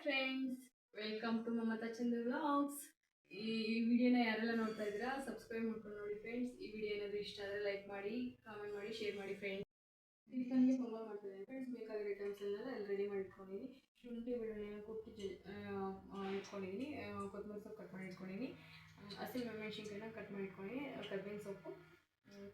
Friends, welcome to Mamata Chandra vlogs. ಈ ವಿಡಿಯೋನ ಯಾರೆಲ್ಲ ನೋಡ್ತಾ ಇದ್ದೀರಾ ಸಬ್ಸ್ಕ್ರೈಬ್ ಮಾಡ್ಕೊಂಡು ನೋಡಿ ಫ್ರೆಂಡ್ಸ್. ಈ ವಿಡಿಯೋ ಏನಾದರೂ ಇಷ್ಟ ಆದರೆ ಲೈಕ್ ಮಾಡಿ, ಕಾಮೆಂಟ್ ಮಾಡಿ, ಶೇರ್ ಮಾಡಿ ಫ್ರೆಂಡ್ಸ್. ಟಿಫನ್ಗೆ ಪೊಂಗಲ್ ಮಾಡ್ತಿದ್ದೀನಿ ಫ್ರೆಂಡ್ಸ್. ಬೇಕಾಗಿರೋ ಐಟಮ್ಸ್ ಎಲ್ಲ ರೆಡಿ ಮಾಡಿಟ್ಕೊಂಡಿದ್ದೀನಿ. ಶುಂಠಿ ಬೆಳ್ಳುಳ್ಳಿನ ಕುಟ್ಟಿ ಇಟ್ಕೊಂಡಿದ್ದೀನಿ. ಕೊತ್ತಂಬರಿ ಸೊಪ್ಪು ಕಟ್ ಮಾಡಿ ಇಟ್ಕೊಂಡಿದ್ದೀನಿ. ಹಸಿಮೆಣಸಿನ್ಕಾಯಿನ ಕಟ್ ಮಾಡಿ ಇಟ್ಕೊಂಡಿದ್ದೀನಿ. ಕರ್ಬೇವಿನ ಸೊಪ್ಪು,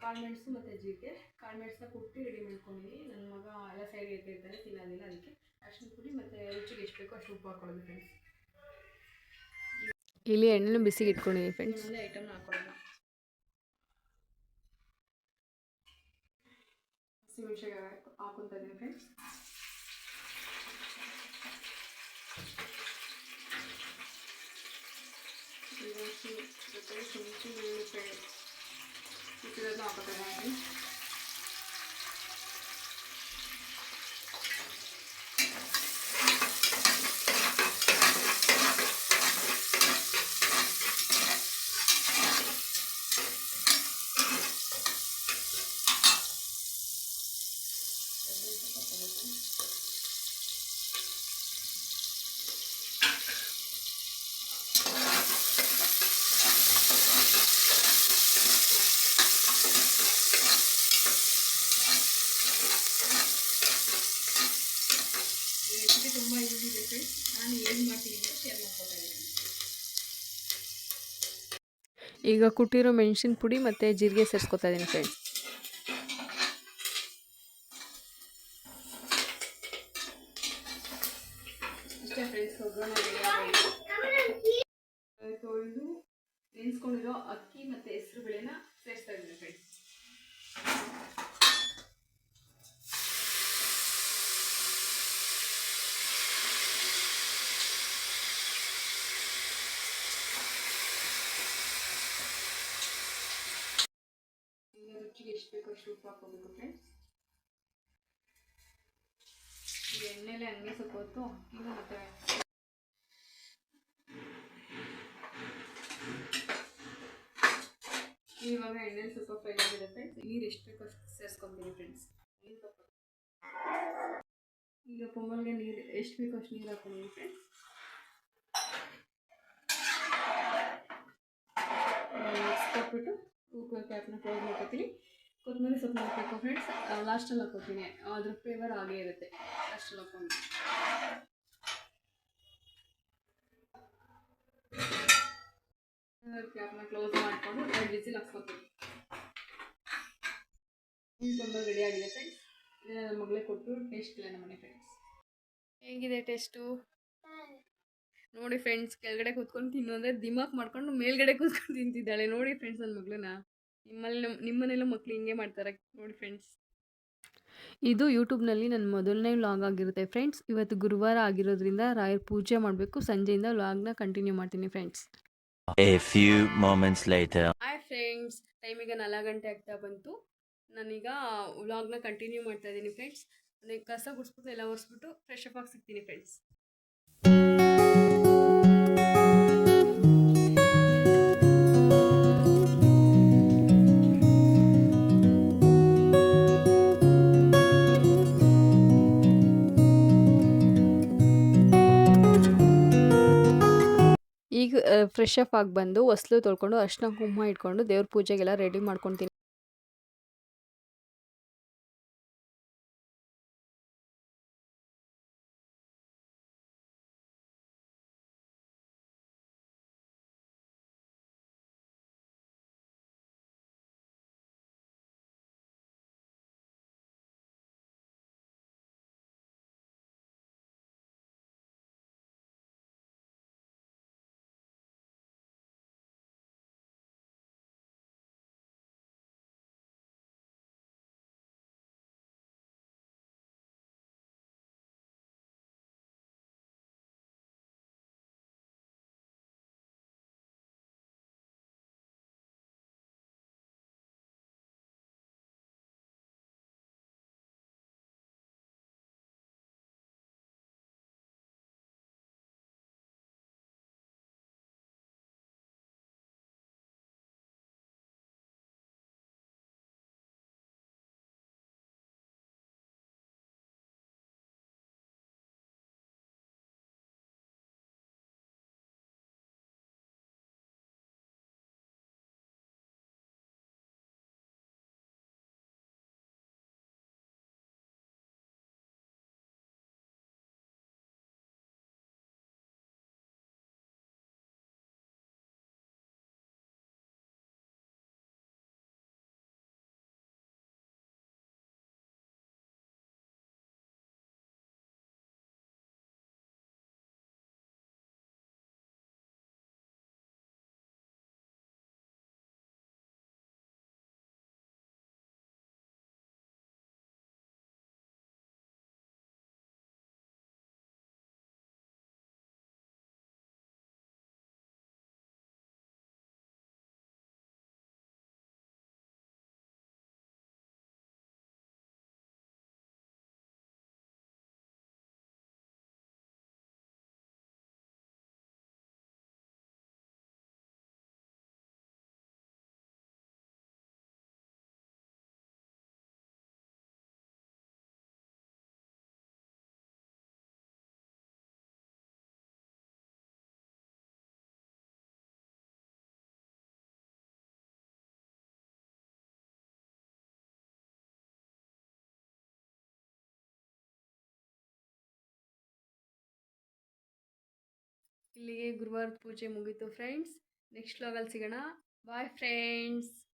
ಕಾಳುಮೆಣಸು ಮತ್ತು ಜೀರಿಗೆ. ಕಾಳುಮೆಣಸನ್ನ ಕುಟ್ಟಿ ರೆಡಿ ಮಾಡ್ಕೊಂಡಿದ್ದೀನಿ. ನನ್ನ ಮಗ ಎಲ್ಲ ಸೈಡ್ ಎತ್ತಿರ್ತಾನೆ, ತಿನ್ನೋದಿಲ್ಲ, ಅದಕ್ಕೆ ಅರಿಶಿನ ಪುಡಿ ಮತ್ತು ರುಚಿಗೆ ಎಷ್ಟು ಬೇಕೋ ಅಷ್ಟು ಉಪ್ಪು ಹಾಕೊಳ್ಳೋದು ಫ್ರೆಂಡ್ಸ್. ಇಲ್ಲಿ ಎಣ್ಣೆನ ಬಿಸಿಗೆ ಇಟ್ಕೊಂಡಿದ್ದೀನಿ ಫ್ರೆಂಡ್ಸ್. ಒಂದೇ ಐಟಮ್ನ ಹಾಕೊಳ್ಳೋದು. ಹಸಿಮೆಣಸಿನ್ಕಾಯಿ ಹಾಕೊತಾ ಇದ್ದೀನಿ ಫ್ರೆಂಡ್ಸ್. ಜೊತೆ ಶುಂಠಿ ಬೆಳ್ಳುಳ್ಳಿ ಕುಟ್ಟಿರೋದನ್ನ ಹಾಕೋತಾ ಇದ್ದೀನಿ. ರೆಸಿಪಿ ತುಂಬ ಈಸಿ ಇದೆ ಫ್ರೆಂಡ್ಸ್. ನಾನು ಏನು ಮಾಡ್ತೀನಿ ಅಂತ ಶೇರ್ ಮಾಡ್ಕೊತಾ ಇದ್ದೀನಿ. ಈಗ ಕುಟ್ಟಿರೋ ಮೆಣಸಿನ ಪುಡಿ ಮತ್ತು ಜೀರಿಗೆ ಸೇರಿಸ್ಕೊತಾ ಇದ್ದೀನಿ ಫ್ರೆಂಡ್ಸ್. ಇಷ್ಟೇ ಫ್ರೆಂಡ್ಸ್, ಒಗ್ಗರಣೆ ತೊಳೆದು ನೆನೆಸ್ಕೊಂಡಿರೋ ಅಕ್ಕಿ ಮತ್ತು ಹೆಸರು ಬೇಳೆನ ಸೇರಿಸ್ತಾ ಇದ್ದೀನಿ ಫ್ರೆಂಡ್ಸ್. ರುಚಿಗೆ ಎಷ್ಟು ಬೇಕೋ ಅಷ್ಟು ಉಪ್ಪು ಹಾಕೋಬೇಕು ಫ್ರೆಂಡ್ಸ್. ಈಗ ಎಣ್ಣೆಲೆ ಹಂಗೆ ಸ್ವಲ್ಪ ಹೊತ್ತು ಅಕ್ಕಿನ ಮತ್ತು ಇವಾಗ ಎಣ್ಣೆಲಿ ಸ್ವಲ್ಪ ಫ್ರೈ ಆಗಿದೆ ಫ್ರೆಂಡ್ಸ್. ನೀರು ಎಷ್ಟು ಬೇಕೋ ಅಷ್ಟು ಸೇರಿಸ್ಕೊತೀನಿ ಫ್ರೆಂಡ್ಸ್. ಈಗ ಪೊಂಗಲ್ಗೆ ನೀರು ಎಷ್ಟು ಬೇಕೋ ಅಷ್ಟು ನೀರು ಹಾಕೊಂಡಿದ್ದೀನಿ ಫ್ರೆಂಡ್ಸ್. ಕೊಟ್ಬಿಟ್ಟು ಕುಕ್ಕರ್ ಕ್ಯಾಪ್ನ ಕ್ಲೋಸ್ ಮಾಡ್ಕೊತೀನಿ. ಕೊತ್ತಂಬರಿ ಸೊಪ್ಪು ಹಾಕಬೇಕು ಫ್ರೆಂಡ್ಸ್. ಲಾಸ್ಟಲ್ಲಿ ಹಾಕೋತೀನಿ, ಅದ್ರ ಫ್ಲೇವರ್ ಆಗೇ ಇರುತ್ತೆ. ಲಾಸ್ಟಲ್ಲಿ ಹಾಕೊಂಡು ಕ್ಯಾಪ್ನ ಕ್ಲೋಸ್ ಮಾಡಿಕೊಂಡು 2 ವಿಸಿಲ್ ಹಾಕ್ಸ್ಕೊತೀನಿ. ಪೊಂಗಲ್ ರೆಡಿ ಆಗಿದೆ ಫ್ರೆಂಡ್ಸ್. ನನ್ನ ಮಗಳೇ ಕೊಟ್ಟು ಟೇಸ್ಟ್ ಇಲ್ಲ ನಮ್ಮ ಮನೆ ಫ್ರೆಂಡ್ಸ್. ಹೇಗಿದೆ ಟೇಸ್ಟು ನೋಡಿ ಫ್ರೆಂಡ್ಸ್. ಕೆಳಗಡೆ ಕೂತ್ಕೊಂಡು ತಿನ್ನೋದ್ರೆ ದಿಮಾಕ್ ಮಾಡ್ಕೊಂಡು ಮೇಲ್ಗಡೆ ಕೂತ್ಕೊಂಡು ತಿಂತಿದ್ದಾಳೆ ನೋಡಿ ಫ್ರೆಂಡ್ಸ್ ನನ್ನ ಮಗಳನ್ನ. ನಿಮ್ಮನೆಲ್ಲ ಮಕ್ಳು ಹಿಂಗೆ ಮಾಡ್ತಾರೆ ನೋಡಿ ಫ್ರೆಂಡ್ಸ್. ಇದು ಯೂಟ್ಯೂಬ್ನಲ್ಲಿ ನನ್ನ ಮೊದಲನೇ ವ್ಲಾಗ್ ಆಗಿರುತ್ತೆ ಫ್ರೆಂಡ್ಸ್. ಇವತ್ತು ಗುರುವಾರ ಆಗಿರೋದ್ರಿಂದ ರಾಯರ್ ಪೂಜೆ ಮಾಡಬೇಕು. ಸಂಜೆಯಿಂದ ವ್ಲಾಗ್ನ ಕಂಟಿನ್ಯೂ ಮಾಡ್ತೀನಿ friends. A few moments later. Hi friends, ಟೈಮಿಗೆ 4 ಗಂಟೆ ಆಗ್ತಾ ಬಂತು. ನಾನೀಗ ವ್ಲಾಗ್ನ ಕಂಟಿನ್ಯೂ ಮಾಡ್ತಾ ಇದ್ದೀನಿ ಫ್ರೆಂಡ್ಸ್. ನನಗೆ ಕಸ ಗುಡಿಸ್ಬಿಟ್ಟು ಎಲ್ಲ ಒರೆಸ್ಬಿಟ್ಟು ಫ್ರೆಶ್ ಅಪ್ ಆಗಿ ಸಿಗ್ತೀನಿ ಫ್ರೆಂಡ್ಸ್. ಈಗ ಫ್ರೆಶ್ ಅಪ್ ಆಗಿ ಬಂದು ಹೊಸ್ಲು ತೊಳ್ಕೊಂಡು ಅರಿಶಿನ ಕುಂಕುಮ ಇಟ್ಕೊಂಡು ದೇವ್ರ ಪೂಜೆಗೆಲ್ಲ ರೆಡಿ ಮಾಡ್ಕೊತೀನಿ. ಇಲ್ಲಿಗೆ ಗುರುವಾರದ ಪೂಜೆ ಮುಗೀತು ಫ್ರೆಂಡ್ಸ್. ನೆಕ್ಸ್ಟ್ ವ್ಲಾಗಲ್ಲಿ ಸಿಗೋಣ. Bye friends.